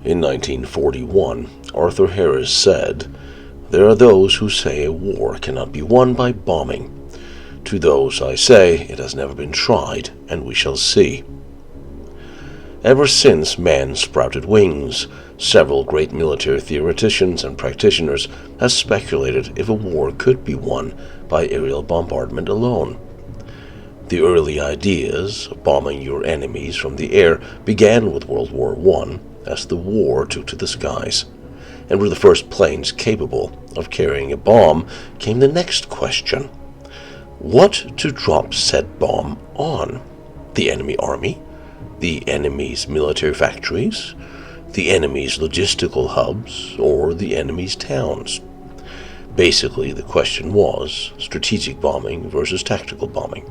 In 1941, Arthur Harris said, "There are those who say a war cannot be won by bombing. To those I say it has never been tried, and we shall see." Ever since man sprouted wings, several great military theoreticians and practitioners have speculated if a war could be won by aerial bombardment alone. The early ideas of bombing your enemies from the air began with World War I, as the war took to the skies. And with the first planes capable of carrying a bomb came the next question. What to drop said bomb on? The enemy army? The enemy's military factories? The enemy's logistical hubs? Or the enemy's towns? Basically, the question was strategic bombing versus tactical bombing.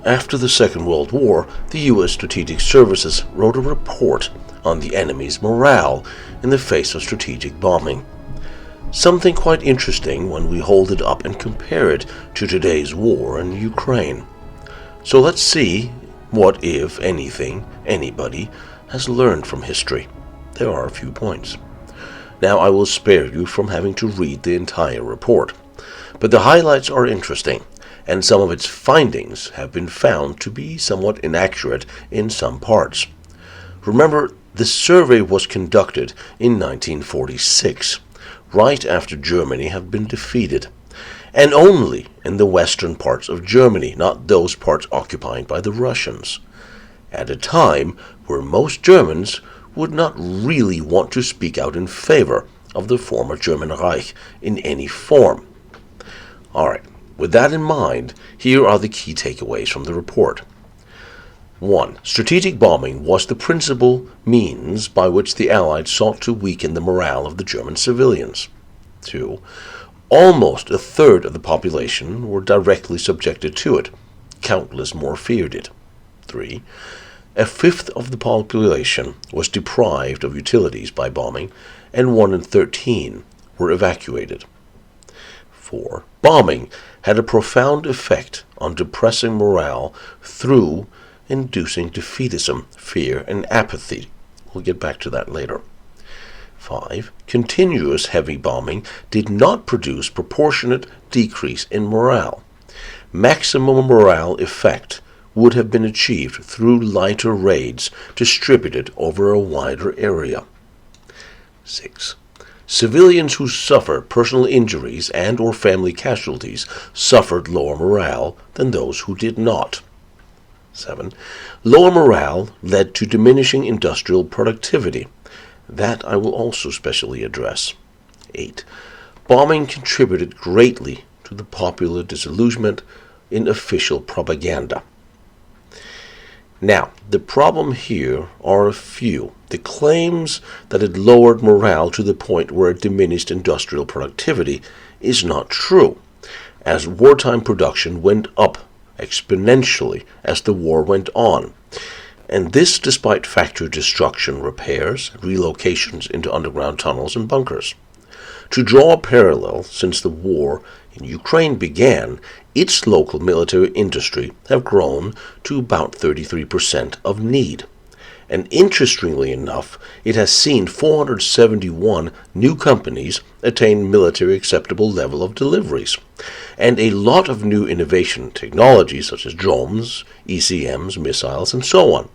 After the Second World War, the U.S. Strategic Services wrote a report on the enemy's morale in the face of strategic bombing. Something quite interesting when we hold it up and compare it to today's war in Ukraine. So let's see what, if anything, anybody has learned from history. There are a few points. Now I will spare you from having to read the entire report, but the highlights are interesting, and some of its findings have been found to be somewhat inaccurate in some parts. Remember, the survey was conducted in 1946, right after Germany had been defeated, and only in the western parts of Germany, not those parts occupied by the Russians, at a time where most Germans would not really want to speak out in favor of the former German Reich in any form. Alright, with that in mind, here are the key takeaways from the report. 1. Strategic bombing was the principal means by which the Allies sought to weaken the morale of the German civilians. 2. Almost a third of the population were directly subjected to it. Countless more feared it. 3. A fifth of the population was deprived of utilities by bombing, and 1 in 13 were evacuated. 4. Bombing had a profound effect on depressing morale through inducing defeatism, fear, and apathy. We'll get back to that later. 5. Continuous heavy bombing did not produce proportionate decrease in morale. Maximum morale effect would have been achieved through lighter raids distributed over a wider area. 6. Civilians who suffered personal injuries and or family casualties suffered lower morale than those who did not. 7. Lower morale led to diminishing industrial productivity. That I will also specially address. 8. Bombing contributed greatly to the popular disillusionment in official propaganda. Now, the problem here are a few. The claims that it lowered morale to the point where it diminished industrial productivity is not true, as wartime production went up exponentially as the war went on, and this despite factory destruction, repairs, relocations into underground tunnels and bunkers. To draw a parallel, since the war in Ukraine began, its local military industry have grown to about 33% of need. And interestingly enough, it has seen 471 new companies attain military acceptable level of deliveries, and a lot of new innovation technologies such as drones, ECMs, missiles, and so on,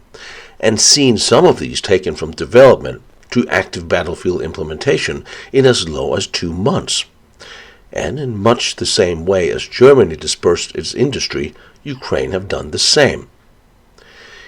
and seen some of these taken from development to active battlefield implementation in as low as 2 months. And in much the same way as Germany dispersed its industry, Ukraine have done the same.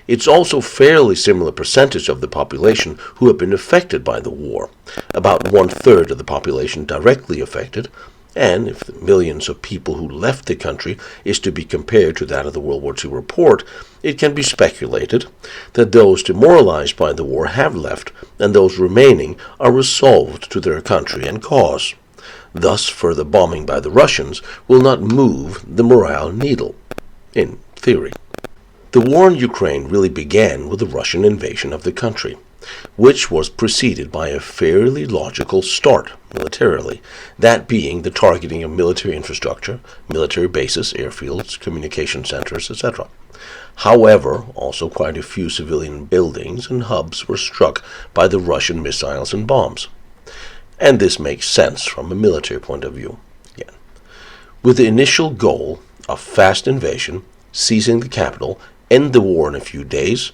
It's also fairly similar percentage of the population who have been affected by the war, about 1/3 of the population directly affected, and if the millions of people who left the country is to be compared to that of the World War II report, it can be speculated that those demoralized by the war have left, and those remaining are resolved to their country and cause. Thus, further bombing by the Russians will not move the morale needle, in theory. The war in Ukraine really began with the Russian invasion of the country. which was preceded by a fairly logical start militarily, that being the targeting of military infrastructure, military bases, airfields, communication centers, etc. However, also quite a few civilian buildings and hubs were struck by the Russian missiles and bombs. And this makes sense from a military point of view. Again, with the initial goal of fast invasion, seizing the capital, end the war in a few days,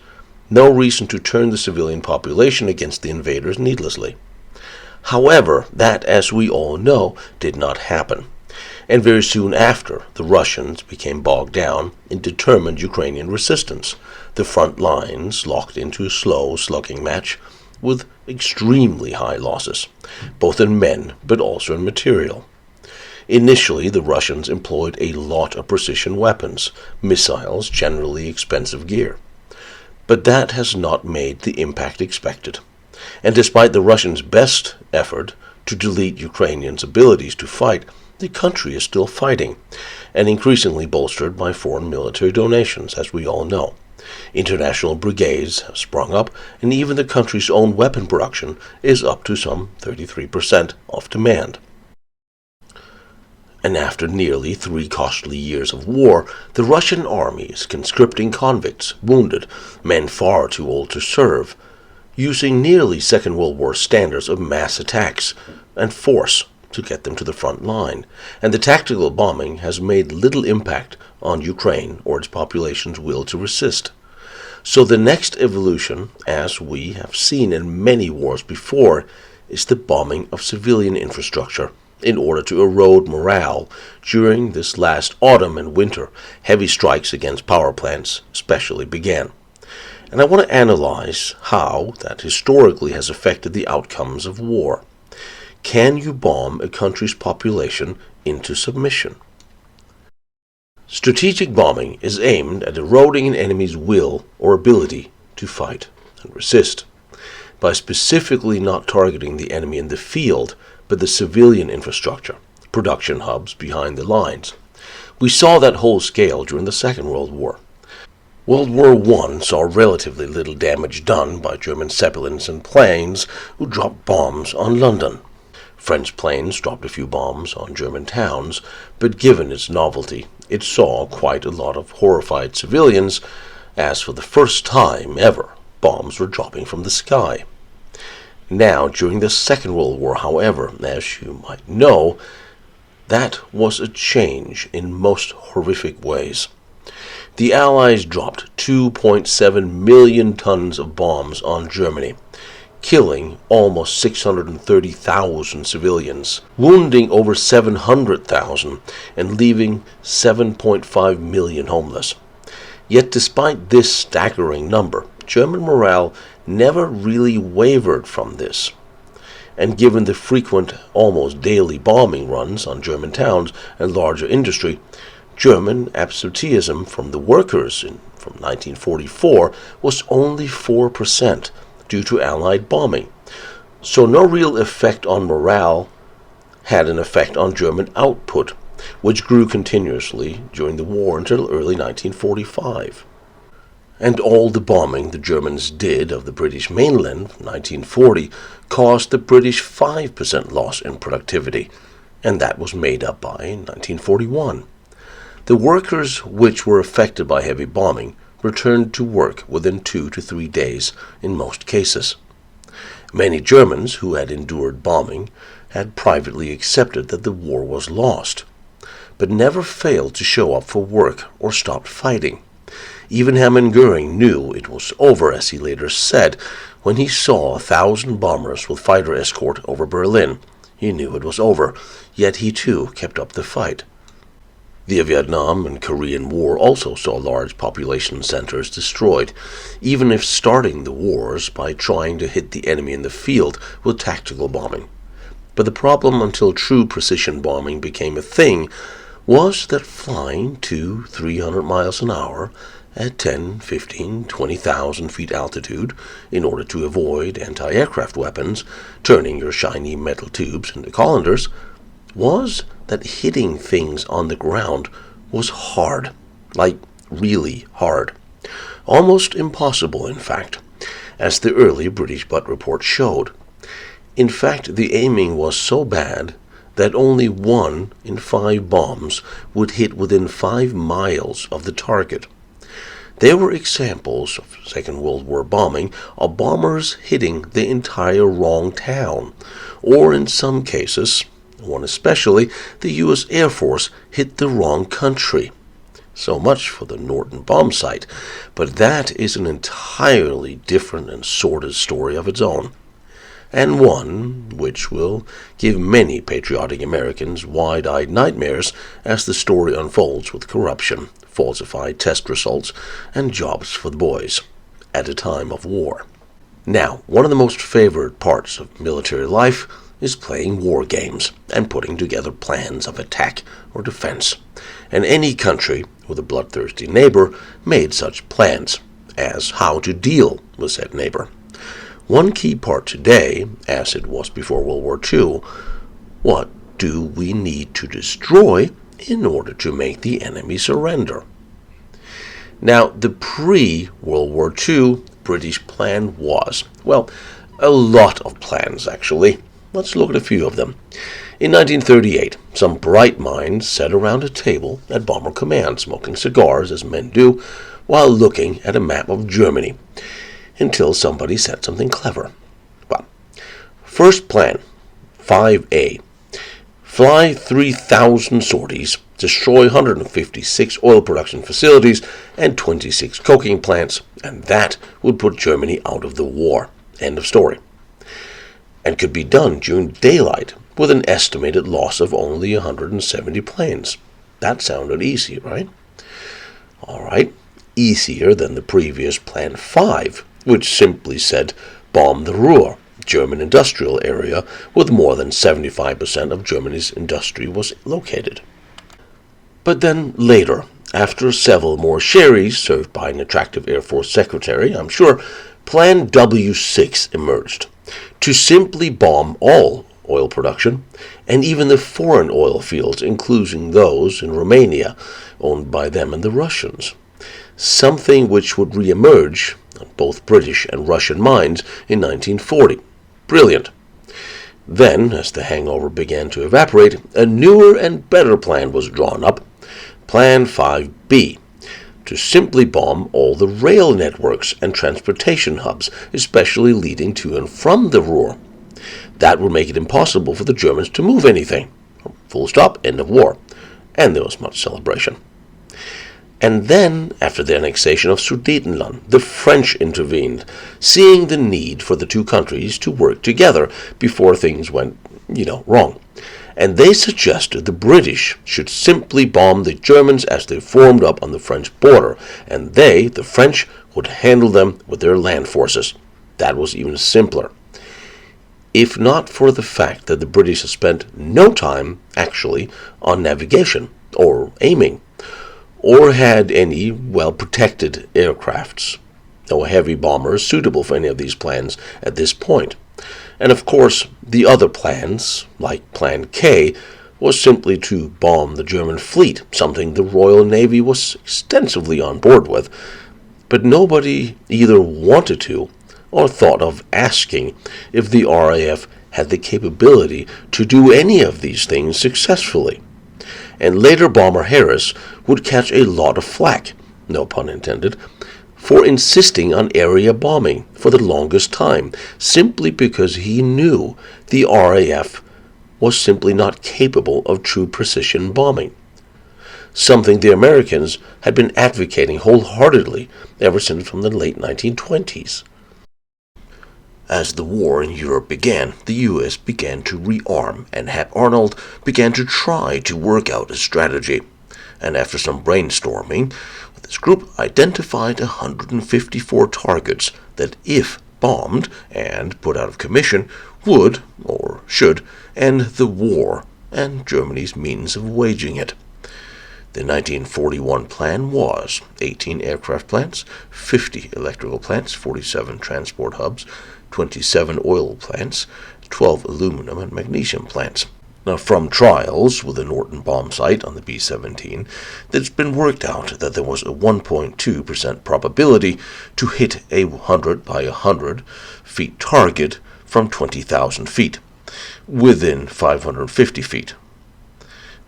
no reason to turn the civilian population against the invaders needlessly. However, that, as we all know, did not happen. And very soon after, the Russians became bogged down in determined Ukrainian resistance, the front lines locked into a slow slugging match with extremely high losses, both in men but also in material. Initially, the Russians employed a lot of precision weapons, missiles, generally expensive gear. But that has not made the impact expected. And despite the Russians' best effort to delete Ukrainians' abilities to fight, the country is still fighting, and increasingly bolstered by foreign military donations, as we all know. International brigades have sprung up, and even the country's own weapon production is up to some 33% of demand. And after nearly 3 costly years of war, the Russian army is conscripting convicts, wounded, men far too old to serve, using nearly Second World War standards of mass attacks and force to get them to the front line, and the tactical bombing has made little impact on Ukraine or its population's will to resist. So the next evolution, as we have seen in many wars before, is the bombing of civilian infrastructure in order to erode morale. During this last autumn and winter, heavy strikes against power plants especially began. And I want to analyze how that historically has affected the outcomes of war. Can you bomb a country's population into submission? Strategic bombing is aimed at eroding an enemy's will or ability to fight and resist, by specifically not targeting the enemy in the field, but the civilian infrastructure, production hubs behind the lines. We saw that whole scale during the Second World War. World War I saw relatively little damage done by German Zeppelins and planes who dropped bombs on London. French planes dropped a few bombs on German towns, but given its novelty, it saw quite a lot of horrified civilians, as for the first time ever, bombs were dropping from the sky. Now, during the Second World War, however, as you might know, that was a change in most horrific ways. The Allies dropped 2.7 million tons of bombs on Germany, killing almost 630,000 civilians, wounding over 700,000, and leaving 7.5 million homeless. Yet despite this staggering number, German morale never really wavered from this. And given the frequent, almost daily bombing runs on German towns and larger industry, German absenteeism from the workers from 1944 was only 4% due to Allied bombing. So no real effect on morale had an effect on German output, which grew continuously during the war until early 1945. And all the bombing the Germans did of the British mainland in 1940 caused the British 5% loss in productivity, and that was made up by 1941. The workers which were affected by heavy bombing returned to work within 2 to 3 days in most cases. Many Germans who had endured bombing had privately accepted that the war was lost, but never failed to show up for work or stopped fighting. Even Hermann Göring knew it was over, as he later said, when he saw 1,000 bombers with fighter escort over Berlin. He knew it was over, yet he too kept up the fight. The Vietnam and Korean War also saw large population centers destroyed, even if starting the wars by trying to hit the enemy in the field with tactical bombing. But the problem until true precision bombing became a thing was that flying 200-300 miles an hour at 10, 15, 20,000 feet altitude in order to avoid anti-aircraft weapons turning your shiny metal tubes into colanders was that hitting things on the ground was hard, like really hard. Almost impossible, in fact. as the early British butt report showed. In fact, the aiming was so bad that only 1 in 5 bombs would hit within 5 miles of the target. There were examples of Second World War bombing of bombers hitting the entire wrong town, or in some cases, one especially, the U.S. Air Force hit the wrong country. So much for the Norton bomb site, but that is an entirely different and sordid story of its own, and one which will give many patriotic Americans wide-eyed nightmares as the story unfolds with corruption, falsified test results, and jobs for the boys at a time of war. Now, one of the most favored parts of military life is playing war games and putting together plans of attack or defense, and any country with a bloodthirsty neighbor made such plans as how to deal with said neighbor. One key part today, as it was before World War II, what do we need to destroy in order to make the enemy surrender? Now, the pre-World War II British plan was, well, a lot of plans actually. Let's look at a few of them. In 1938, some bright minds sat around a table at Bomber Command, smoking cigars as men do, while looking at a map of Germany, until somebody said something clever. Well, first plan, 5A. Fly 3,000 sorties, destroy 156 oil production facilities and 26 coking plants, and that would put Germany out of the war. End of story. And could be done during daylight with an estimated loss of only 170 planes. That sounded easy, right? All right, easier than the previous Plan 5, which simply said bomb the Ruhr, German industrial area, with more than 75% of Germany's industry was located. But then later, after several more sherries served by an attractive Air Force secretary, I'm sure, Plan W6 emerged, to simply bomb all oil production, and even the foreign oil fields, including those in Romania, owned by them and the Russians. Something which would re-emerge on both British and Russian minds in 1940. Brilliant. Then, as the hangover began to evaporate, a newer and better plan was drawn up, Plan 5B, to simply bomb all the rail networks and transportation hubs, especially leading to and from the Ruhr. That would make it impossible for the Germans to move anything. Full stop, end of war. And there was much celebration. And then, after the annexation of Sudetenland, the French intervened, seeing the need for the two countries to work together before things went, wrong. And they suggested the British should simply bomb the Germans as they formed up on the French border, and they, the French, would handle them with their land forces. That was even simpler. If not for the fact that the British had spent no time, actually, on navigation or aiming, or had any well-protected aircrafts. No heavy bombers suitable for any of these plans at this point. And of course, the other plans, like Plan K, was simply to bomb the German fleet, something the Royal Navy was extensively on board with. But nobody either wanted to or thought of asking if the RAF had the capability to do any of these things successfully. And later Bomber Harris would catch a lot of flack, no pun intended, for insisting on area bombing for the longest time, simply because he knew the RAF was simply not capable of true precision bombing, something the Americans had been advocating wholeheartedly ever since from the late 1920s. As the war in Europe began, the U.S. began to rearm, and Hap Arnold began to try to work out a strategy. And after some brainstorming, this group identified 154 targets that, if bombed and put out of commission, would, or should, end the war and Germany's means of waging it. The 1941 plan was 18 aircraft plants, 50 electrical plants, 47 transport hubs, 27 oil plants, 12 aluminum and magnesium plants. Now, from trials with the Norton bomb sight on the B-17, it's been worked out that there was a 1.2% probability to hit a 100 by 100 feet target from 20,000 feet, within 550 feet.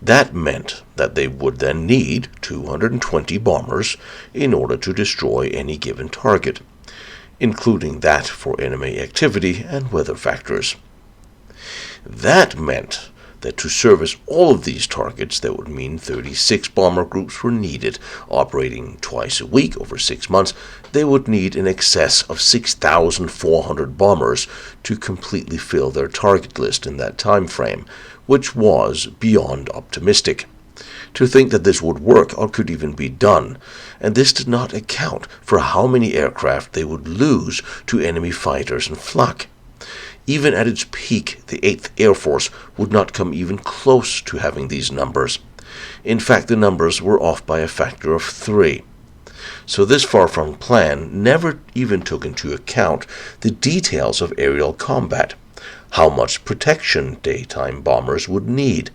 That meant that they would then need 220 bombers in order to destroy any given target, including that for enemy activity and weather factors. That meant that to service all of these targets, that would mean 36 bomber groups were needed, operating twice a week over 6 months. They would need in excess of 6,400 bombers to completely fill their target list in that time frame, which was beyond optimistic. To think that this would work or could even be done, and this did not account for how many aircraft they would lose to enemy fighters and flak. Even at its peak, the 8th Air Force would not come even close to having these numbers. In fact, the numbers were off by a factor of 3. So this far-flung plan never even took into account the details of aerial combat, how much protection daytime bombers would need,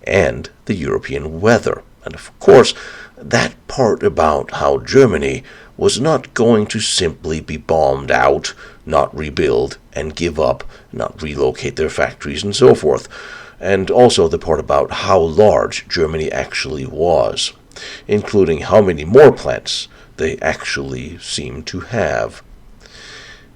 and the European weather. And of course, that part about how Germany was not going to simply be bombed out, not rebuild, and give up, not relocate their factories and so forth. And also the part about how large Germany actually was, including how many more plants they actually seemed to have.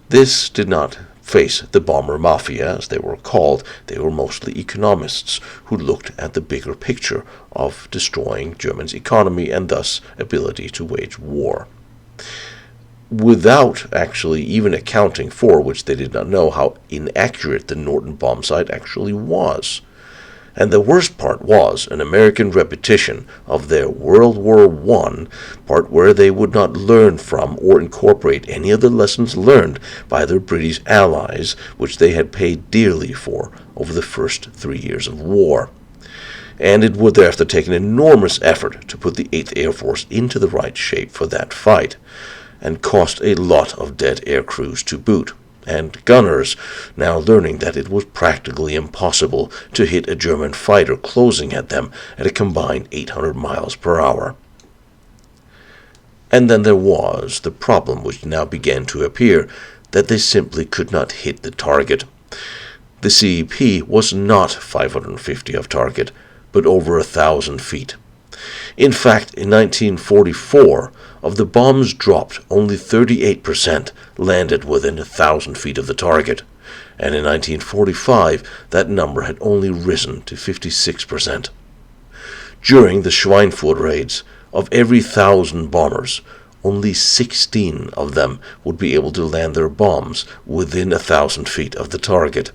This did not face the bomber mafia, as they were called. They were mostly economists who looked at the bigger picture of destroying Germany's economy and thus ability to wage war, without actually even accounting for, which they did not know, how inaccurate the Norton bomb sight actually was. And the worst part was an American repetition of their World War I part, where they would not learn from or incorporate any of the lessons learned by their British allies, which they had paid dearly for over the first 3 years of war. And it would therefore take an enormous effort to put the 8th Air Force into the right shape for that fight, and cost a lot of dead air crews to boot, and gunners now learning that it was practically impossible to hit a German fighter closing at them at a combined 800 miles per hour. And then there was the problem which now began to appear, that they simply could not hit the target. The CEP was not 550 of target, but over 1,000 feet. In fact, in 1944, of the bombs dropped, only 38% landed within 1,000 feet of the target, and in 1945 that number had only risen to 56%. During the Schweinfurt raids, of every 1,000 bombers, only 16 of them would be able to land their bombs within 1,000 feet of the target,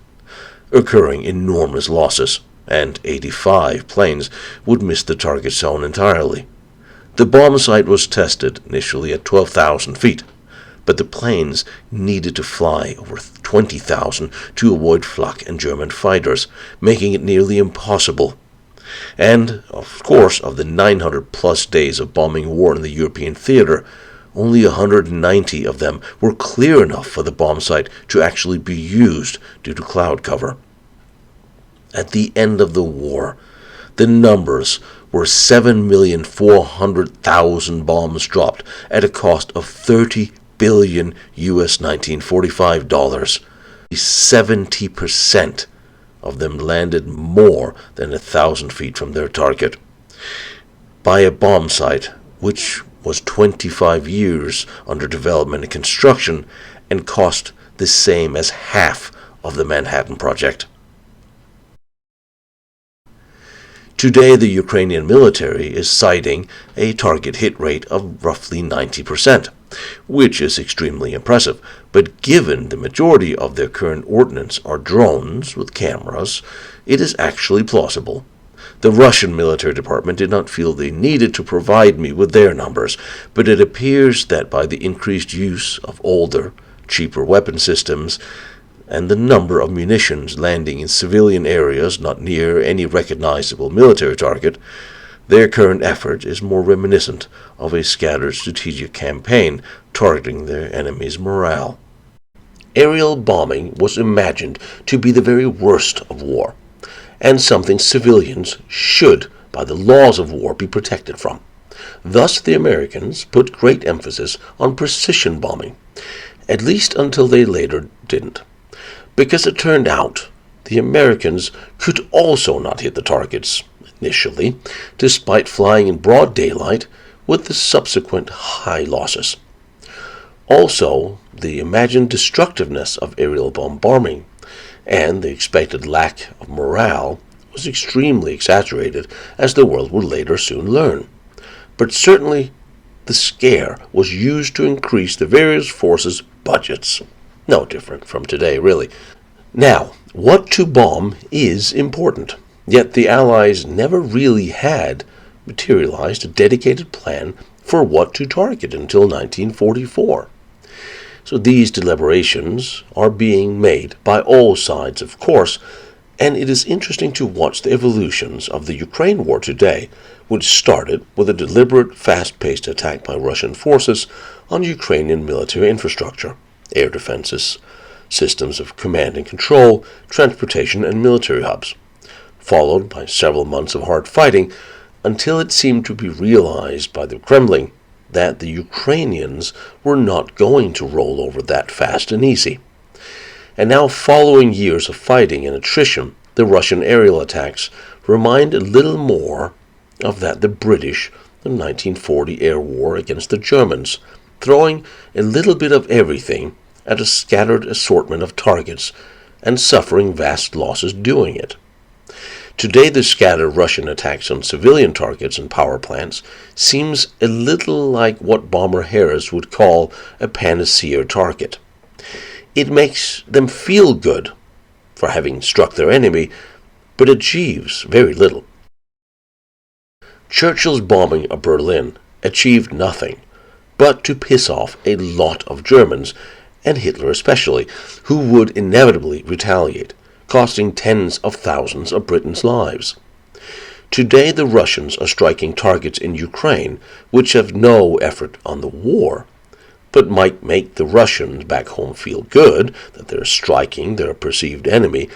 occurring enormous losses, and 85 planes would miss the target zone entirely. The bomb sight was tested initially at 12,000 feet, but the planes needed to fly over 20,000 to avoid flak and German fighters, making it nearly impossible. And, of course, of the 900-plus days of bombing war in the European theater, only 190 of them were clear enough for the bomb sight to actually be used due to cloud cover. At the end of the war, the numbers were 7,400,000 bombs dropped at a cost of $30 billion US 1945 dollars. 70% of them landed more than 1,000 feet from their target, by a bomb sight which was 25 years under development and construction and cost the same as half of the Manhattan Project. Today, the Ukrainian military is citing a target hit rate of roughly 90%, which is extremely impressive, but given the majority of their current ordnance are drones with cameras, it is actually plausible. The Russian military department did not feel they needed to provide me with their numbers, but it appears that by the increased use of older, cheaper weapon systems, and the number of munitions landing in civilian areas not near any recognizable military target, their current effort is more reminiscent of a scattered strategic campaign targeting their enemy's morale. Aerial bombing was imagined to be the very worst of war, and something civilians should, by the laws of war, be protected from. Thus the Americans put great emphasis on precision bombing, at least until they later didn't, because it turned out the Americans could also not hit the targets initially, despite flying in broad daylight with the subsequent high losses. Also, the imagined destructiveness of aerial bombardment and the expected lack of morale was extremely exaggerated, as the world would later soon learn. But certainly the scare was used to increase the various forces' budgets. No different from today, really. Now, what to bomb is important, yet the Allies never really had materialized a dedicated plan for what to target until 1944. So these deliberations are being made by all sides, of course, and it is interesting to watch the evolutions of the Ukraine war today, which started with a deliberate, fast-paced attack by Russian forces on Ukrainian military infrastructure, air defenses, systems of command and control, transportation, and military hubs, followed by several months of hard fighting until it seemed to be realized by the Kremlin that the Ukrainians were not going to roll over that fast and easy. And now, following years of fighting and attrition, the Russian aerial attacks remind a little more of that the British, the 1940 air war against the Germans, throwing a little bit of everything at a scattered assortment of targets and suffering vast losses doing it. Today, the scattered Russian attacks on civilian targets and power plants seems a little like what Bomber Harris would call a panacea target. It makes them feel good for having struck their enemy, but achieves very little. Churchill's bombing of Berlin achieved nothing but to piss off a lot of Germans, and Hitler especially, who would inevitably retaliate, costing tens of thousands of Britain's lives. Today the Russians are striking targets in Ukraine which have no effort on the war, but might make the Russians back home feel good that they're striking their perceived enemy.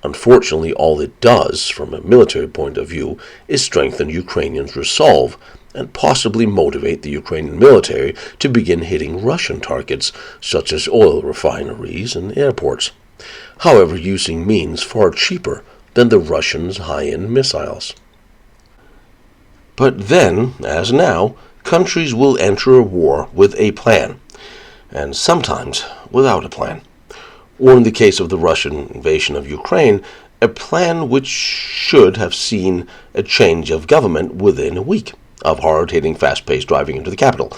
Unfortunately, all it does, from a military point of view, is strengthen Ukrainians' resolve and possibly motivate the Ukrainian military to begin hitting Russian targets such as oil refineries and airports, however using means far cheaper than the Russians' high-end missiles. But then, as now, countries will enter a war with a plan, and sometimes without a plan. Or in the case of the Russian invasion of Ukraine, a plan which should have seen a change of government within a week of hard-hitting, fast-paced driving into the capital,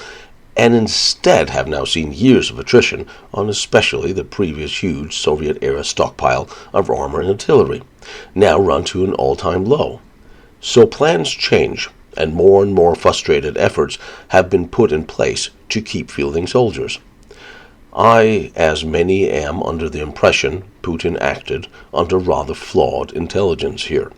and instead have now seen years of attrition on especially the previous huge Soviet-era stockpile of armor and artillery, now run to an all-time low. So plans change, and more frustrated efforts have been put in place to keep fielding soldiers. I, as many, am under the impression Putin acted under rather flawed intelligence here,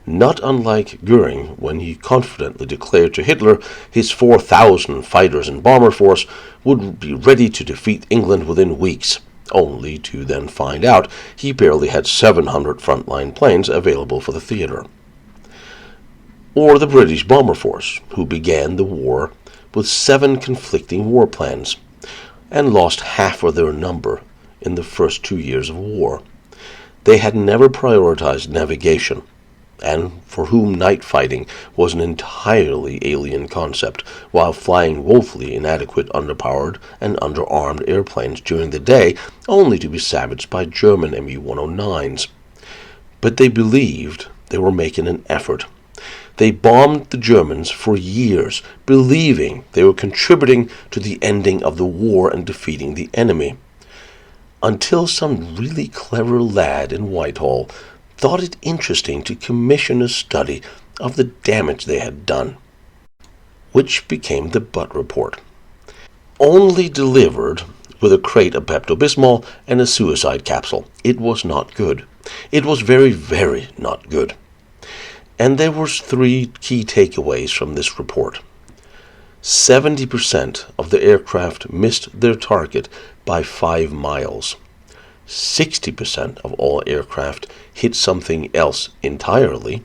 not unlike 𝐬𝐿 when he confidently declared to Hitler his 4,000 fighters and bomber force would be ready to defeat England within weeks, only to then find out he barely had 700 frontline planes available for the theater. Or the British bomber force, who began the war with 7 conflicting war plans, and lost half of their number in the first 2 years of war. They had never prioritized navigation, and for whom night fighting was an entirely alien concept, while flying woefully inadequate underpowered and underarmed airplanes during the day, only to be savaged by German Me-109s. But they believed they were making an effort. They bombed the Germans for years, believing they were contributing to the ending of the war and defeating the enemy, until some really clever lad in Whitehall thought it interesting to commission a study of the damage they had done, which became the Butt Report. Only delivered with a crate of Pepto-Bismol and a suicide capsule. It was not good. It was very, very not good. And there were 3 key takeaways from this report. 70% of the aircraft missed their target by 5 miles. 60% of all aircraft hit something else entirely,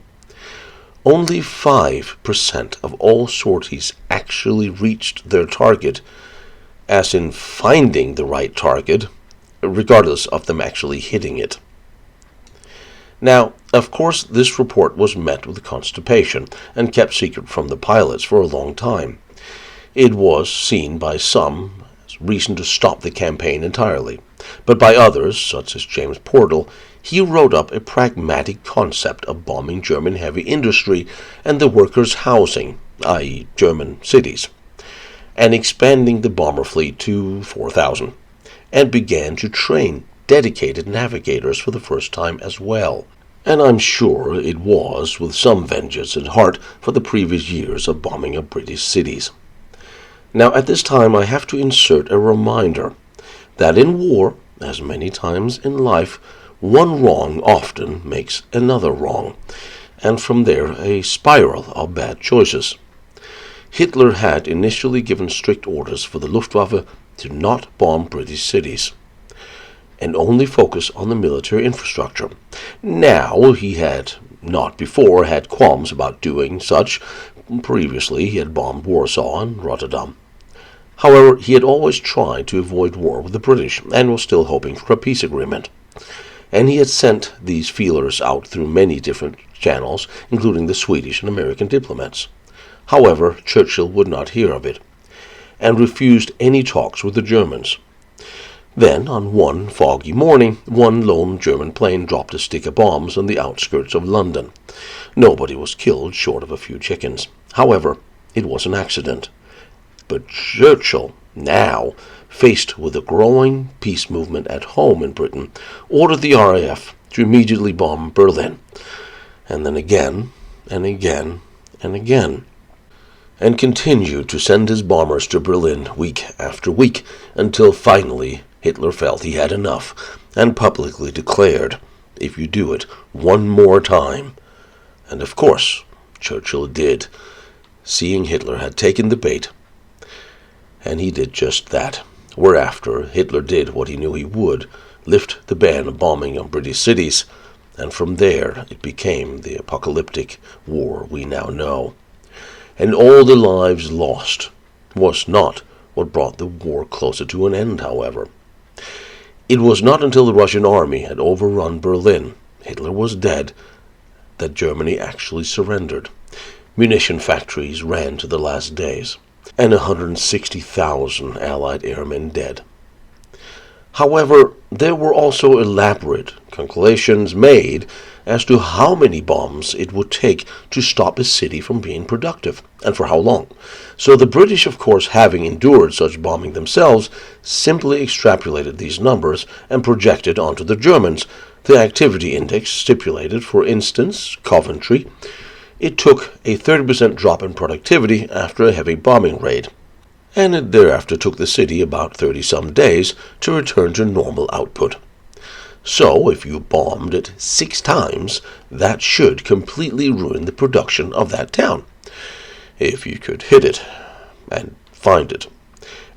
only 5% of all sorties actually reached their target, as in finding the right target, regardless of them actually hitting it. Now, of course, this report was met with constipation and kept secret from the pilots for a long time. It was seen by some as reason to stop the campaign entirely, but by others, such as James Portal, he wrote up a pragmatic concept of bombing German heavy industry and the workers' housing, i.e. German cities, and expanding the bomber fleet to 4,000, and began to train dedicated navigators for the first time as well. And I'm sure it was with some vengeance at heart for the previous years of bombing of British cities. Now at this time I have to insert a reminder that in war, as many times in life, one wrong often makes another wrong, and from there a spiral of bad choices. Hitler had initially given strict orders for the Luftwaffe to not bomb British cities, and only focus on the military infrastructure. Now he had not before had qualms about doing such. Previously he had bombed Warsaw and Rotterdam. However, he had always tried to avoid war with the British and was still hoping for a peace agreement. And he had sent these feelers out through many different channels, including the Swedish and American diplomats. However, Churchill would not hear of it, and refused any talks with the Germans. Then, on one foggy morning, one lone German plane dropped a stick of bombs on the outskirts of London. Nobody was killed short of a few chickens. However, it was an accident. But Churchill, now faced with a growing peace movement at home in Britain, ordered the RAF to immediately bomb Berlin, and then again, and again, and again, and continued to send his bombers to Berlin week after week, until finally Hitler felt he had enough, and publicly declared, "If you do it one more time." And of course, Churchill did, seeing Hitler had taken the bait, and he did just that. Whereafter, Hitler did what he knew he would, lift the ban of bombing on British cities, and from there it became the apocalyptic war we now know. And all the lives lost was not what brought the war closer to an end, however. It was not until the Russian army had overrun Berlin, Hitler was dead, that Germany actually surrendered. Munition factories ran to the last days, and 160,000 Allied airmen dead. However, there were also elaborate calculations made as to how many bombs it would take to stop a city from being productive, and for how long. So the British, of course, having endured such bombing themselves, simply extrapolated these numbers and projected onto the Germans. The activity index stipulated, for instance, Coventry. It took a 30% drop in productivity after a heavy bombing raid, and it thereafter took the city about 30-some days to return to normal output. So, if you bombed it 6 times, that should completely ruin the production of that town, if you could hit it and find it.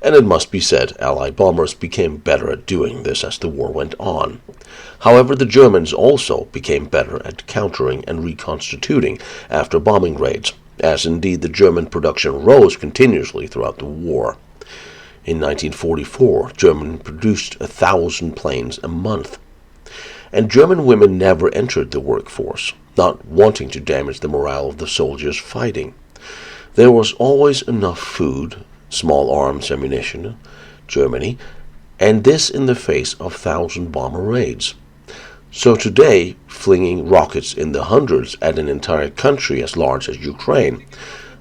And it must be said, Allied bombers became better at doing this as the war went on. However, the Germans also became better at countering and reconstituting after bombing raids, as indeed the German production rose continuously throughout the war. In 1944, Germany produced 1,000 planes a month. And German women never entered the workforce, not wanting to damage the morale of the soldiers fighting. There was always enough food, small arms ammunition in Germany, and this in the face of 1,000 bomber raids. So today, flinging rockets in the hundreds at an entire country as large as Ukraine,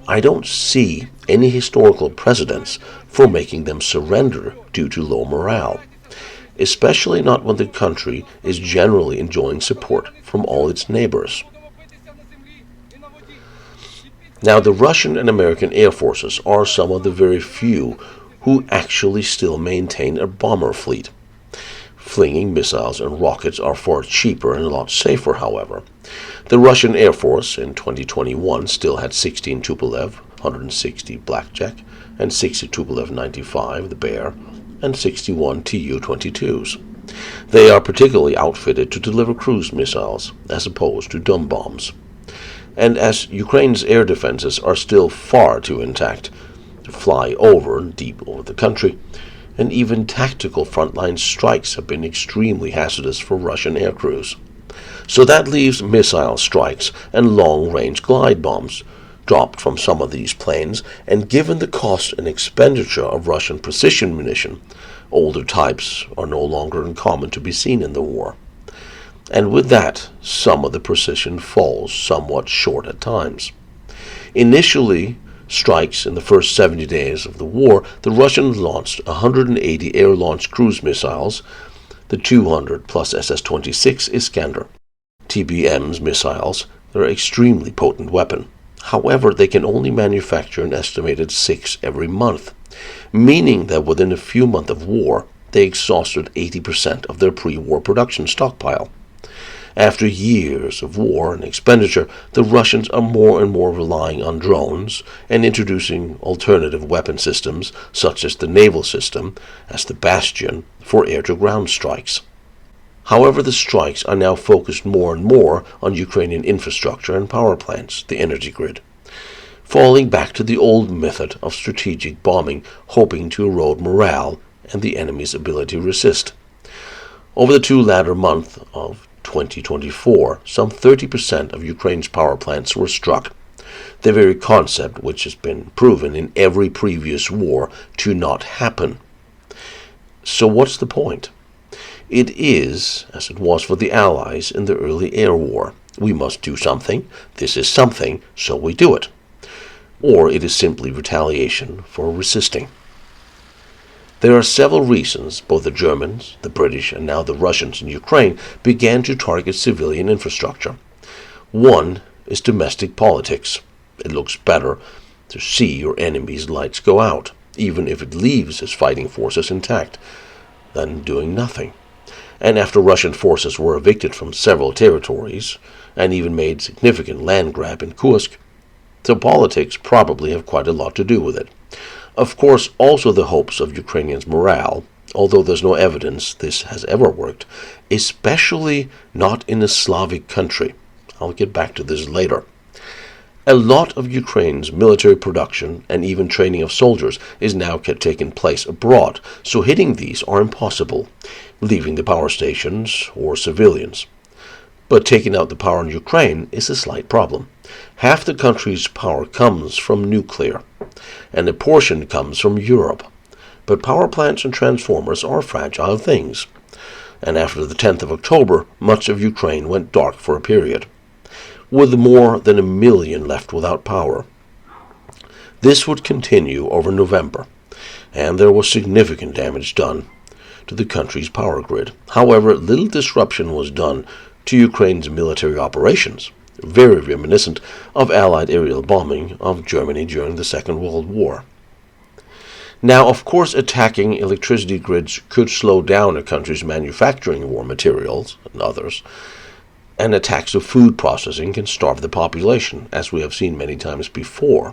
I don't see any historical precedents for making them surrender due to low morale, especially not when the country is generally enjoying support from all its neighbors. Now, the Russian and American air forces are some of the very few who actually still maintain a bomber fleet. Flinging missiles and rockets are far cheaper and a lot safer, however. The Russian Air Force in 2021 still had 16 Tupolev, 160 Blackjack, and 60 Tupolev 95, the Bear, and 61 Tu-22s. They are particularly outfitted to deliver cruise missiles, as opposed to dumb bombs. And as Ukraine's air defenses are still far too intact to fly over and deep over the country, and even tactical frontline strikes have been extremely hazardous for Russian air crews. So that leaves missile strikes and long-range glide bombs dropped from some of these planes, and given the cost and expenditure of Russian precision munition, older types are no longer uncommon to be seen in the war. And with that, some of the precision falls somewhat short at times. Initially, strikes in the first 70 days of the war, the Russians launched 180 air-launched cruise missiles, the 200 plus SS-26 Iskander. TBM's missiles are an extremely potent weapon. However, they can only manufacture an estimated 6 every month, meaning that within a few months of war, they exhausted 80% of their pre-war production stockpile. After years of war and expenditure, the Russians are more and more relying on drones and introducing alternative weapon systems such as the naval system as the bastion for air-to-ground strikes. However, the strikes are now focused more and more on Ukrainian infrastructure and power plants, the energy grid, falling back to the old method of strategic bombing, hoping to erode morale and the enemy's ability to resist. Over the two latter months of 2024, some 30% of Ukraine's power plants were struck, the very concept which has been proven in every previous war to not happen. So what's the point? It is, as it was for the Allies in the early air war. We must do something, this is something, so we do it. Or it is simply retaliation for resisting. There are several reasons both the Germans, the British, and now the Russians in Ukraine began to target civilian infrastructure. One is domestic politics. It looks better to see your enemy's lights go out, even if it leaves his fighting forces intact, than doing nothing. And after Russian forces were evicted from several territories, and even made significant land grab in Kursk, so politics probably have quite a lot to do with it. Of course, also the hopes of Ukrainians' morale, although there's no evidence this has ever worked, especially not in a Slavic country. I'll get back to this later. A lot of Ukraine's military production and even training of soldiers is now taking place abroad, so hitting these are impossible, leaving the power stations or civilians. But taking out the power in Ukraine is a slight problem. Half the country's power comes from nuclear, and a portion comes from Europe. But power plants and transformers are fragile things. And after the 10th of October, much of Ukraine went dark for a period, with more than 1 million left without power. This would continue over November, and there was significant damage done to the country's power grid. However, little disruption was done to Ukraine's military operations, very reminiscent of Allied aerial bombing of Germany during the Second World War. Now, of course, attacking electricity grids could slow down a country's manufacturing war materials and others, and attacks of food processing can starve the population, as we have seen many times before.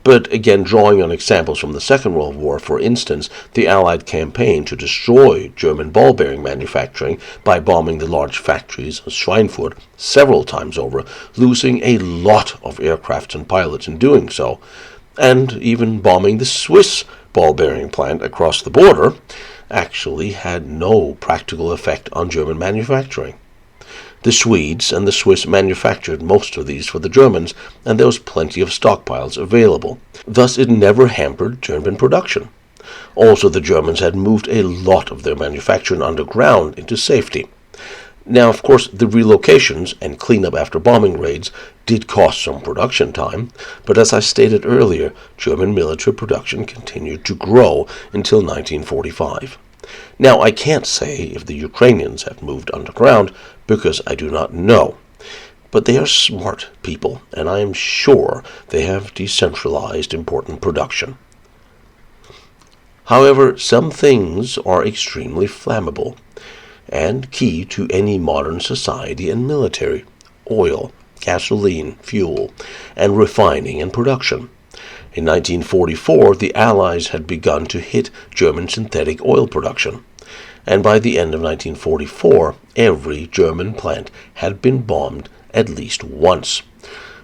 But again, drawing on examples from the Second World War, for instance, the Allied campaign to destroy German ball bearing manufacturing by bombing the large factories of Schweinfurt several times over, losing a lot of aircraft and pilots in doing so, and even bombing the Swiss ball bearing plant across the border, actually had no practical effect on German manufacturing. The Swedes and the Swiss manufactured most of these for the Germans, and there was plenty of stockpiles available. Thus, it never hampered German production. Also, the Germans had moved a lot of their manufacturing underground into safety. Now, of course, the relocations and cleanup after bombing raids did cost some production time, but as I stated earlier, German military production continued to grow until 1945. Now, I can't say if the Ukrainians have moved underground, because I do not know. But they are smart people, and I am sure they have decentralized important production. However, some things are extremely flammable, and key to any modern society and military: oil, gasoline, fuel, and refining and production. In 1944, the Allies had begun to hit German synthetic oil production, and by the end of 1944, every German plant had been bombed at least once,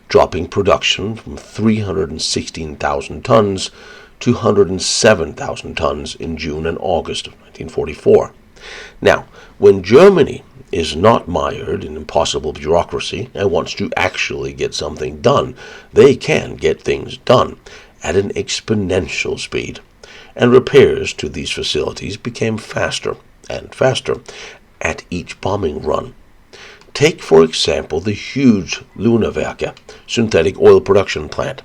dropping production from 316,000 tons to 107,000 tons in June and August of 1944. Now, when Germany is not mired in impossible bureaucracy and wants to actually get something done, they can get things done at an exponential speed, and repairs to these facilities became faster and faster at each bombing run. Take, for example, the huge Lünewerke synthetic oil production plant.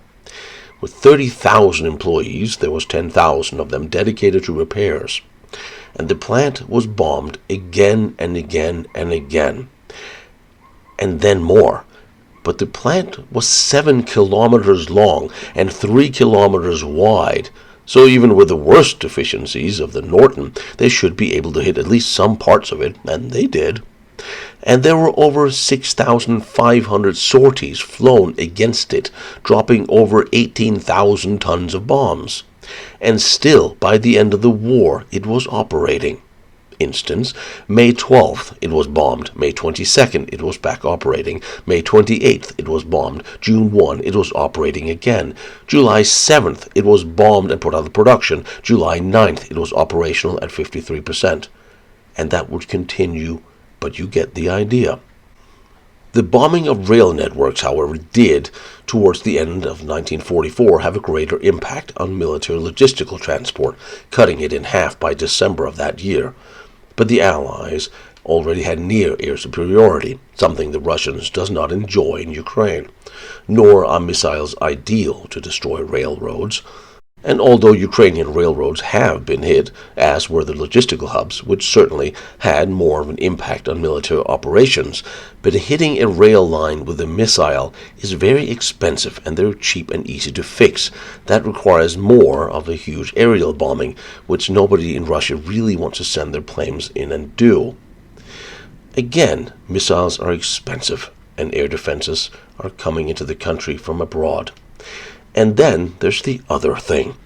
With 30,000 employees, there was 10,000 of them dedicated to repairs. And the plant was bombed again and again and again. And then more. But the plant was 7 kilometers long and 3 kilometers wide. So even with the worst deficiencies of the Norton, they should be able to hit at least some parts of it, and they did. And there were over 6,500 sorties flown against it, dropping over 18,000 tons of bombs. And still, by the end of the war, it was operating. Instance, May 12th, it was bombed. May 22nd, it was back operating. May 28th, it was bombed. June 1, it was operating again. July 7th, it was bombed and put out of production. July 9th, it was operational at 53%. And that would continue, but you get the idea. The bombing of rail networks, however, did, towards the end of 1944, have a greater impact on military logistical transport, cutting it in half by December of that year. But the Allies already had near-air superiority, something the Russians does not enjoy in Ukraine, nor are missiles ideal to destroy railroads. And although Ukrainian railroads have been hit, as were the logistical hubs, which certainly had more of an impact on military operations, but hitting a rail line with a missile is very expensive, and they're cheap and easy to fix. That requires more of a huge aerial bombing, which nobody in Russia really wants to send their planes in and do. Again, missiles are expensive, and air defenses are coming into the country from abroad. And then there's the other thing.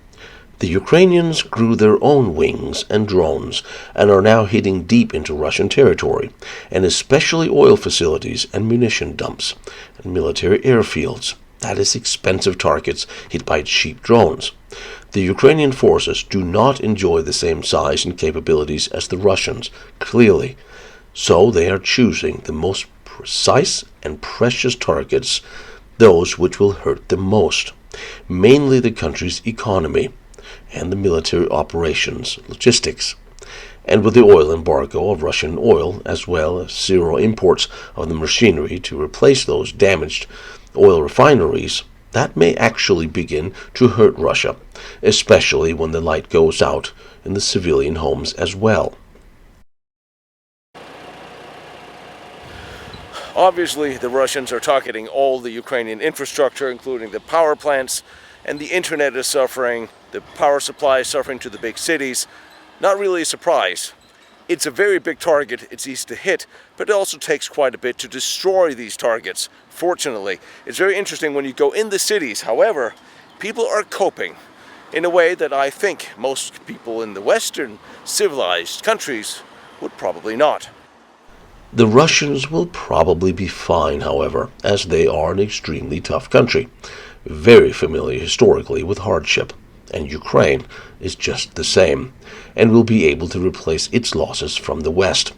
The Ukrainians grew their own wings and drones and are now hitting deep into Russian territory, and especially oil facilities and munition dumps and military airfields. That is expensive targets hit by cheap drones. The Ukrainian forces do not enjoy the same size and capabilities as the Russians, clearly. So they are choosing the most precise and precious targets, those which will hurt them most. Mainly the country's economy and the military operations, logistics. And with the oil embargo of Russian oil, as well as zero imports of the machinery to replace those damaged oil refineries, that may actually begin to hurt Russia, especially when the light goes out in the civilian homes as well. Obviously, the Russians are targeting all the Ukrainian infrastructure, including the power plants, and the internet is suffering, the power supply is suffering to the big cities. Not really a surprise. It's a very big target, it's easy to hit, but it also takes quite a bit to destroy these targets, fortunately. It's very interesting when you go in the cities, however, people are coping in a way that I think most people in the Western civilized countries would probably not. The Russians will probably be fine, however, as they are an extremely tough country, very familiar historically with hardship, and Ukraine is just the same, and will be able to replace its losses from the West.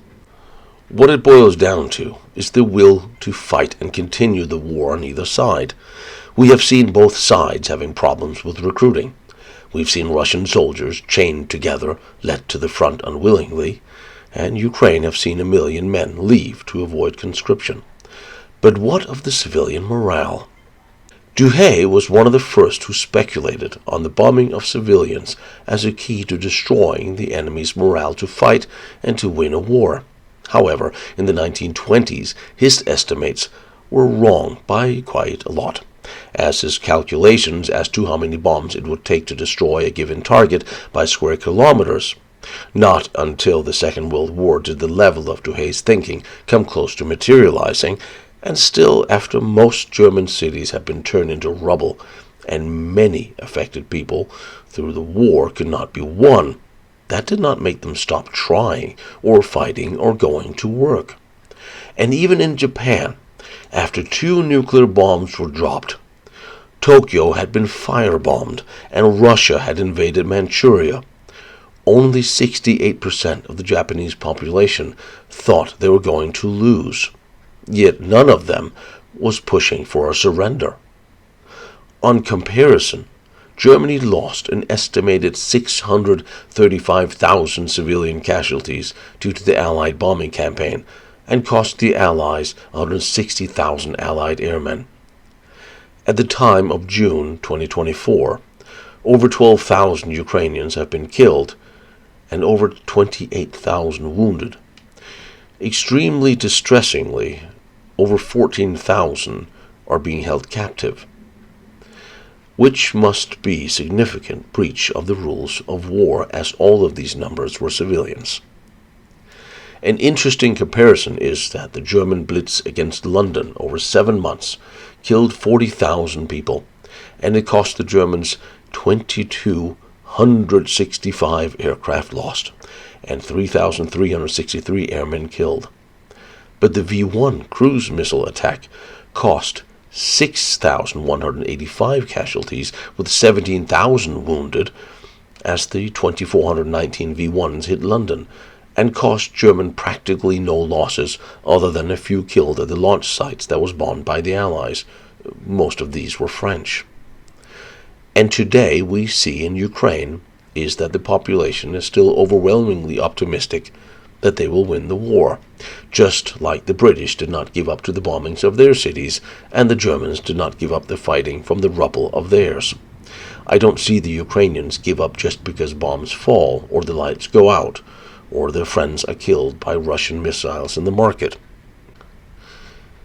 What it boils down to is the will to fight and continue the war on either side. We have seen both sides having problems with recruiting. We've seen Russian soldiers chained together, led to the front unwillingly, and Ukraine have seen 1 million men leave to avoid conscription. But what of the civilian morale? 𝐬𝐻 was one of the first who speculated on the bombing of civilians as a key to destroying the enemy's morale to fight and to win a war. However, in the 1920s, his estimates were wrong by quite a lot, as his calculations as to how many bombs it would take to destroy a given target by square kilometers. Not until the Second World War did the level of 𝐬𝐻's thinking come close to materializing, and still after most German cities have been turned into rubble and many affected people through the war could not be won, that did not make them stop trying or fighting or going to work. And even in Japan, after 2 nuclear bombs were dropped, Tokyo had been firebombed and Russia had invaded Manchuria, only 68% of the Japanese population thought they were going to lose. Yet none of them was pushing for a surrender. On comparison, Germany lost an estimated 635,000 civilian casualties due to the Allied bombing campaign and cost the Allies 160,000 Allied airmen. At the time of June 2024, over 12,000 Ukrainians have been killed and over 28,000 wounded. Extremely distressingly, over 14,000 are being held captive, which must be significant breach of the rules of war, as all of these numbers were civilians. An interesting comparison is that the German blitz against London over 7 months killed 40,000 people, and it cost the Germans 2,265 aircraft lost and 3,363 airmen killed. But the V1 cruise missile attack cost 6,185 casualties with 17,000 wounded as the 2,419 V1s hit London, and cost Germany practically no losses other than a few killed at the launch sites that was bombed by the Allies. Most of these were French. And today we see in Ukraine is that the population is still overwhelmingly optimistic that they will win the war, just like the British did not give up to the bombings of their cities, and the Germans did not give up the fighting from the rubble of theirs. I don't see the Ukrainians give up just because bombs fall, or the lights go out, or their friends are killed by Russian missiles in the market.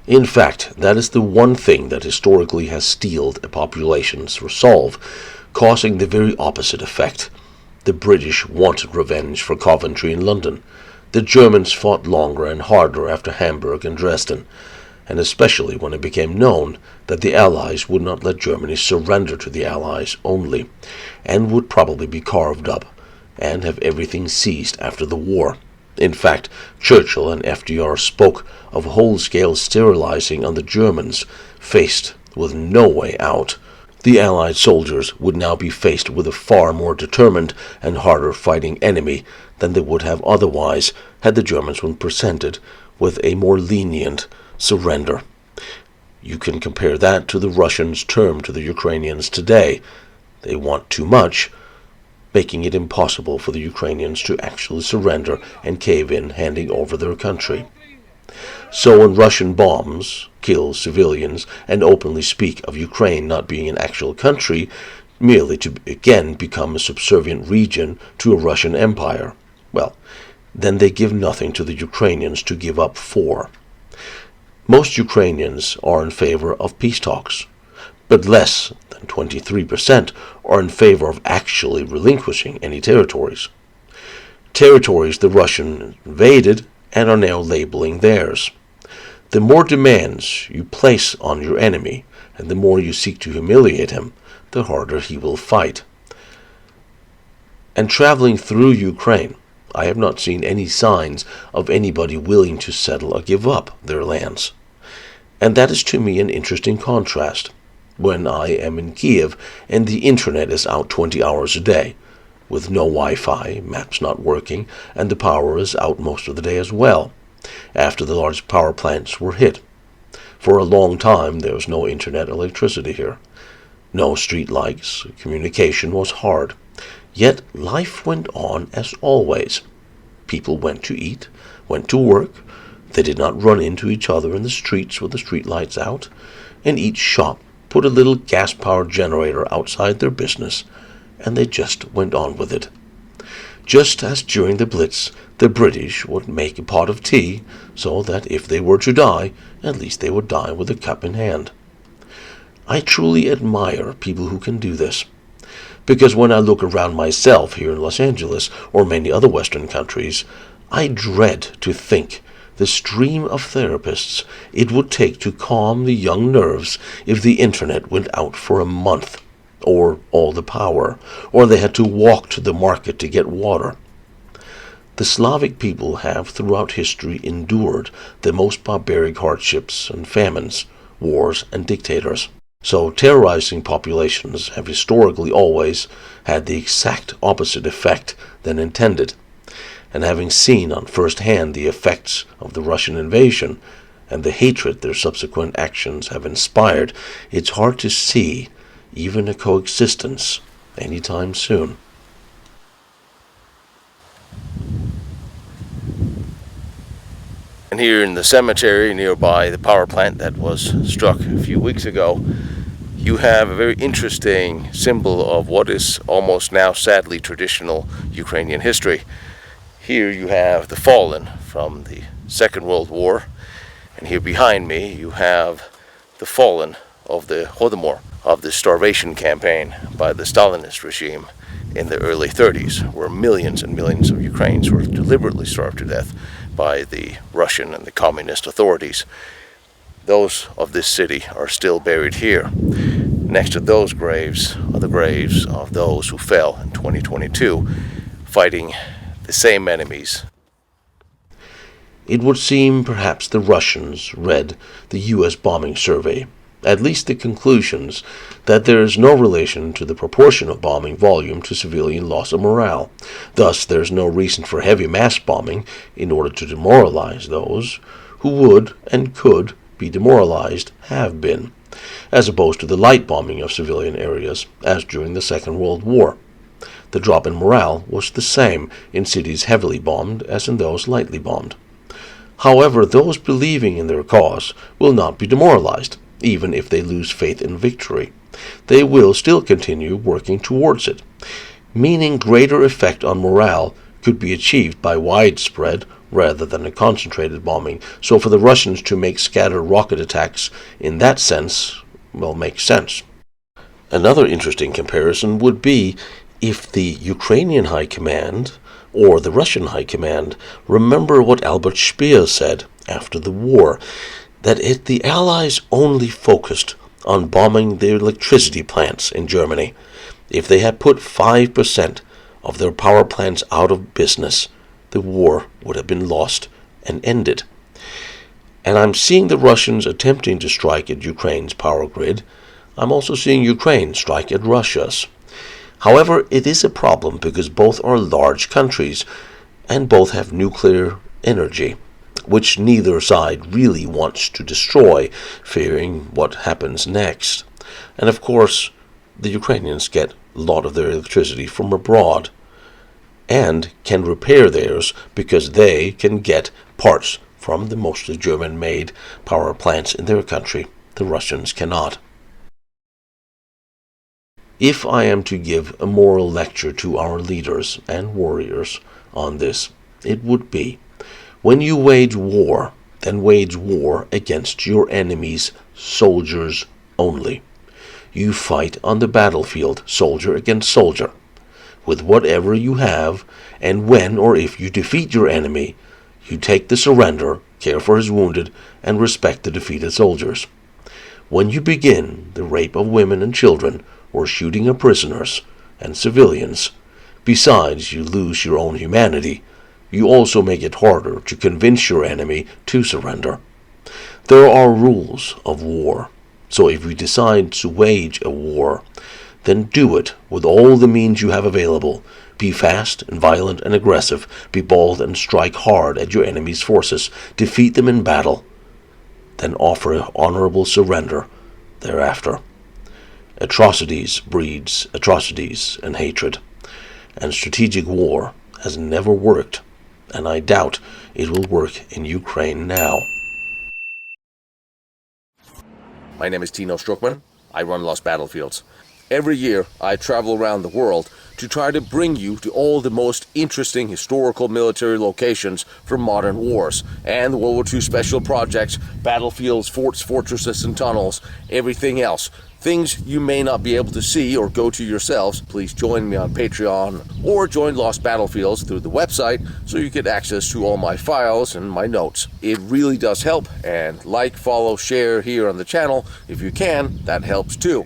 In fact, that is the one thing that historically has steeled a population's resolve, causing the very opposite effect. The British wanted revenge for Coventry and London. The Germans fought longer and harder after Hamburg and Dresden, and especially when it became known that the Allies would not let Germany surrender to the Allies only, and would probably be carved up and have everything seized after the war. In fact, Churchill and FDR spoke of whole-scale sterilizing on the Germans, faced with no way out. The Allied soldiers would now be faced with a far more determined and harder fighting enemy than they would have otherwise had the Germans been presented with a more lenient surrender. You can compare that to the Russians' term to the Ukrainians today. They want too much, making it impossible for the Ukrainians to actually surrender and cave in, handing over their country. So when Russian bombs kill civilians and openly speak of Ukraine not being an actual country, merely to again become a subservient region to a Russian empire, well, then they give nothing to the Ukrainians to give up for. Most Ukrainians are in favor of peace talks, but less than 23% are in favor of actually relinquishing any territories. Territories the Russians invaded and are now labeling theirs. The more demands you place on your enemy, and the more you seek to humiliate him, the harder he will fight. And traveling through Ukraine, I have not seen any signs of anybody willing to settle or give up their lands. And that is to me an interesting contrast. When I am in Kiev and the internet is out 20 hours a day, with no Wi-Fi, maps not working, and the power is out most of the day as well, after the large power plants were hit. For a long time there was no internet electricity here. No street lights, communication was hard. Yet life went on as always. People went to eat, went to work. They did not run into each other in the streets with the street lights out, and each shop put a little gas-powered generator outside their business, and they just went on with it. Just as during the Blitz, the British would make a pot of tea, so that if they were to die, at least they would die with a cup in hand. I truly admire people who can do this, because when I look around myself here in Los Angeles or many other Western countries, I dread to think the stream of therapists it would take to calm the young nerves if the internet went out for a month. or all the power, or they had to walk to the market to get water. The Slavic people have throughout history endured the most barbaric hardships and famines, wars and dictators. So terrorizing populations have historically always had the exact opposite effect than intended. And having seen on first hand the effects of the Russian invasion and the hatred their subsequent actions have inspired, it's hard to see even a coexistence anytime soon. And here in the cemetery nearby the power plant that was struck a few weeks ago, you have a very interesting symbol of what is almost now sadly traditional Ukrainian history. Here you have the fallen from the Second World War, and here behind me you have the fallen of the Holodomor, of the starvation campaign by the Stalinist regime in the early 30s, where millions and millions of Ukrainians were deliberately starved to death by the Russian and the communist authorities. Those of this city are still buried here. Next to those graves are the graves of those who fell in 2022, fighting the same enemies. It would seem perhaps the Russians read the U.S. bombing survey, at least the conclusions that there is no relation to the proportion of bombing volume to civilian loss of morale. Thus, there is no reason for heavy mass bombing in order to demoralize those who would and could be demoralized have been, as opposed to the light bombing of civilian areas as during the Second World War. The drop in morale was the same in cities heavily bombed as in those lightly bombed. However, those believing in their cause will not be demoralized, even if they lose faith in victory. They will still continue working towards it, meaning greater effect on morale could be achieved by widespread rather than a concentrated bombing. So for the Russians to make scattered rocket attacks in that sense, well, makes sense. Another interesting comparison would be if the Ukrainian High Command or the Russian High Command remember what Albert Speer said after the war, that if the Allies only focused on bombing the electricity plants in Germany, if they had put 5% of their power plants out of business, the war would have been lost and ended. And I'm seeing the Russians attempting to strike at Ukraine's power grid. I'm also seeing Ukraine strike at Russia's. However, it is a problem because both are large countries and both have nuclear energy, which neither side really wants to destroy, fearing what happens next. And of course, the Ukrainians get a lot of their electricity from abroad and can repair theirs because they can get parts from the mostly German-made power plants in their country. The Russians cannot. If I am to give a moral lecture to our leaders and warriors on this, it would be, when you wage war, then wage war against your enemy's soldiers only. You fight on the battlefield, soldier against soldier, with whatever you have, and when or if you defeat your enemy, you take the surrender, care for his wounded, and respect the defeated soldiers. When you begin the rape of women and children, or shooting of prisoners and civilians, besides you lose your own humanity, you also make it harder to convince your enemy to surrender. There are rules of war, so if we decide to wage a war, then do it with all the means you have available. Be fast and violent and aggressive. Be bold and strike hard at your enemy's forces. Defeat them in battle. Then offer honorable surrender thereafter. Atrocities breeds atrocities and hatred, and strategic war has never worked, and I doubt it will work in Ukraine now. My name is Tino Strukman. I run Lost Battlefields. Every year, I travel around the world to try to bring you to all the most interesting historical military locations for modern wars and the World War II special projects, battlefields, forts, fortresses, and tunnels, everything else. Things you may not be able to see or go to yourselves. Please join me on Patreon or join Lost Battlefields through the website so you get access to all my files and my notes. It really does help, and like, follow, share here on the channel if you can. That helps too.